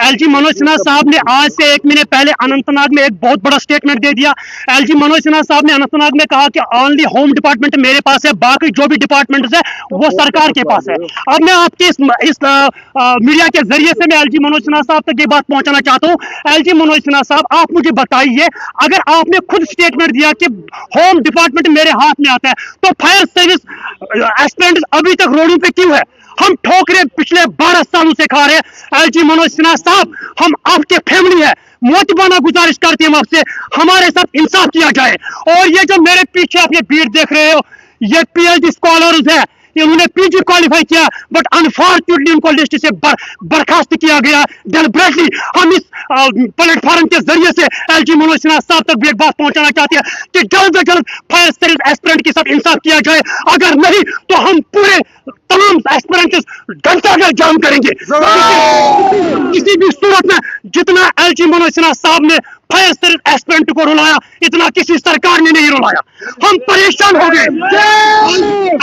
LG Manoj Sinha साहब ने आज से 1 महीने पहले अनंतनाग में एक बहुत बड़ा स्टेटमेंट दे दिया। एलजी मनोज सिन्हा साहब ने अनंतनाग में कहा कि ओनली होम डिपार्टमेंट मेरे पास है, बाकी जो भी डिपार्टमेंट है वो सरकार के पास है। अब मैं आपके इस मीडिया के जरिए से मैं एलजी मनोज सिन्हा साहब तक ये बात पहुंचाना चाहता हूँ। एलजी मनोज सिन्हा साहब, आप मुझे बताइए, अगर आपने खुद स्टेटमेंट दिया कि होम डिपार्टमेंट मेरे हाथ में आता है, तो फायर सर्विस एस्पिरेंट्स अभी तक रोडों पे क्यों है? हम ठोकरे पिछले 12 सालों से खा रहे हैं। एलजी मनोज सिन्हा साहब, हम आपके फैमिली है, मोतबाना गुजारिश करते हैं हम आपसे, हमारे साथ इंसाफ किया जाए। और ये जो मेरे पीछे आप ये भीड़ देख रहे हो, ये पीएचडी स्कॉलर्स है, इन्होंने पीजी क्वालिफाई किया, बट अनफॉर्चुनेटली उनको लिस्ट से बर्खास्त किया गया डेलिबरेटली। हम इस प्लेटफॉर्म के जरिए से एलजी मनोज सिन्हा साहब तक भी एक बात पहुंचाना चाहते हैं कि जल्द से जल्द फायर सर्विस एस्पिरेंट के साथ इंसाफ किया जाए, अगर नहीं तो हम पूरे तमाम एस्पिरेंट घंटा घर जाम करेंगे। किसी भी सूरत में जितना एलजी मनोज सिन्हा साहब ने फायर सर्विस एस्पिरेंट को रुलाया, इतना किसी सरकार ने नहीं रुलाया। हम परेशान हो गए।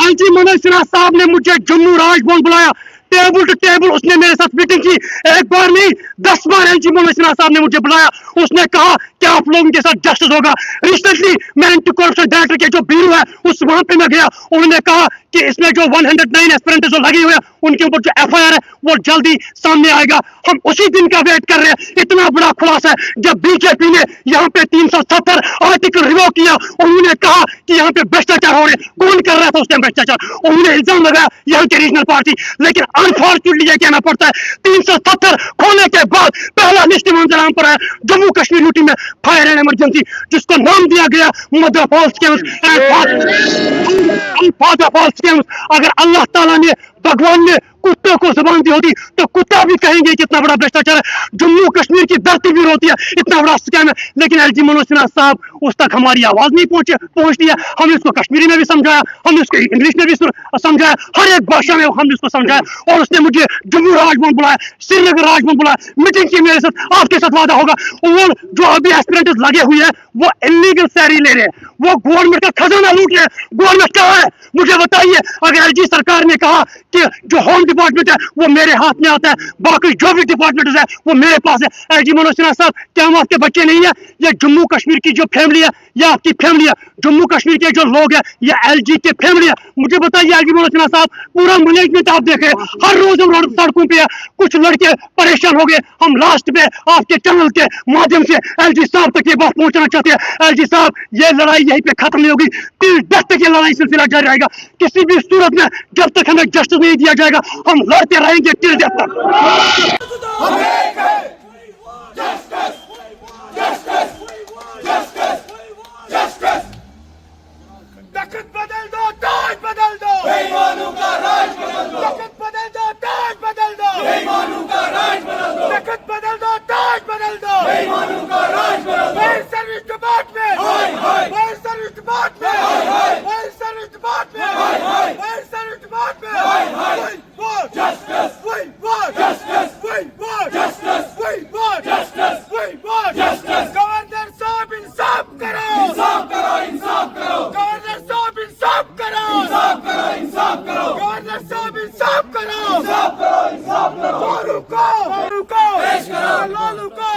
एलजी मनोज सिन्हा साहब ने मुझे जम्मू राजभवन बुलाया, टेबल टू टेबल उसने मेरे साथ मीटिंग की, एक बार नहीं 10 बार एलजी मनोज सिन्हा साहब ने मुझे बुलाया। उसने कहा कि आप लोगों के साथ जस्टिस होगा। रिसेंटली मैं एंटी करप्शन डायरेक्टर के जो ब्यूरो है उस वहां पे मैं गया, उन्होंने कहा कि इसमें जो 109 एस्पिरेंट जो लगे हुए हैं उनके ऊपर जो एफआईआर है वो जल्दी सामने आएगा। हम उसी दिन का वेट कर रहे हैं। इतना बड़ा खुलासा है जब बीजेपी ने यहाँ पे 370 आर्टिकल रिवोक किया, उन्होंने कहा कि यहाँ पे भ्रष्टाचार हो रहे। कौन कर रहा था उस टाइम भ्रष्टाचार? उन्होंने इल्जाम लगाया यहाँ की रीजनल पार्टी। लेकिन अनफॉर्चुनेटली ये कहना पड़ता है 370 खोलने के बाद पहला लिस्ट मंजर आम पर है जम्मू कश्मीर यूटी में फायर एंड इमरजेंसी, जिसको नाम दिया गया mother falls scams and father falls scams. अगर अल्लाह ताला ने, भगवान ने कुत्तों को जुबान दी होती तो कुत्ता भी कहेंगे कि इतना बड़ा भ्रष्टाचार है। जम्मू कश्मीर की धरती भी रोती है, इतना बड़ा स्कैम है। लेकिन एलजी मनोज सिन्हा साहब, उस तक हमारी आवाज नहीं पहुंचती है। हमने उसको कश्मीरी में भी समझाया, हमने उसको इंग्लिश में भी समझाया, हर एक भाषा में हमने उसको समझाया। और उसने मुझे जम्मू राजभवन बुलाया, श्रीनगर राजभवन बुलाया, मीटिंग की मेरे साथ, आपके साथ वादा होगा। वो जो अभी एस्पिरेंट्स लगे हुए हैं वो इलीगल सैलरी ले रहे हैं, वो गवर्नमेंट का खजाना लूट रहे हैं। गवर्नमेंट कहाँ है मुझे बताइए। अगर एलजी सरकार ने कहा कि जो होम डिपार्टमेंट है वो मेरे हाथ में आता है, बाकी जो भी डिपार्टमेंट है वो मेरे पास है। एलजी मनोज सिन्हा साहब, क्या हम आपके बच्चे नहीं है? ये जम्मू कश्मीर की जो फैमिली है या आपकी फैमिली है, जम्मू कश्मीर के जो लोग हैं या एलजी के फैमिली है। मुझे बताइए एलजी मनोज सिन्हा साहब, पूरा मैनेजमेंट आप देखे, हर रोज हम सड़कों पे है, कुछ लड़के परेशान हो गए। हम लास्ट पे आपके चैनल के माध्यम से एलजी साहब तक ये बात पहुंचाना चाहते हैं। एलजी साहब, ये लड़ाई यहीं पे खत्म नहीं होगी, 30 डेथ तक ये लड़ाई सिलसिला जारी रहेगा। किसी भी सूरत में जब तक हमें जस्टिस नहीं दिया जाएगा हम लड़ते रहेंगे till death तक। तख्त बदल दो, ताज बदल दो, बेईमानों का राज बदल दो। तख्त बदल दो, ताज बदल दो, बेईमानों का राज बदल दो। तख्त बदल दो, ताज बदल दो, बेईमानों का राज बदल दो। Fire service department, hi hi, fire service department, hi hi, fire service department, hi hi, fire service department, hi hi. Justice, we want justice, we want justice, we want justice, we want justice। Governor साहब इंसाफ करो, इंसाफ करो, इंसाफ करो। Governor साहब इंसाफ करो, इंसाफ करो, इंसाफ करो। Governor साहब इंसाफ करो, इंसाफ करो, इंसाफ करो। लालू को पेश करो, लालू को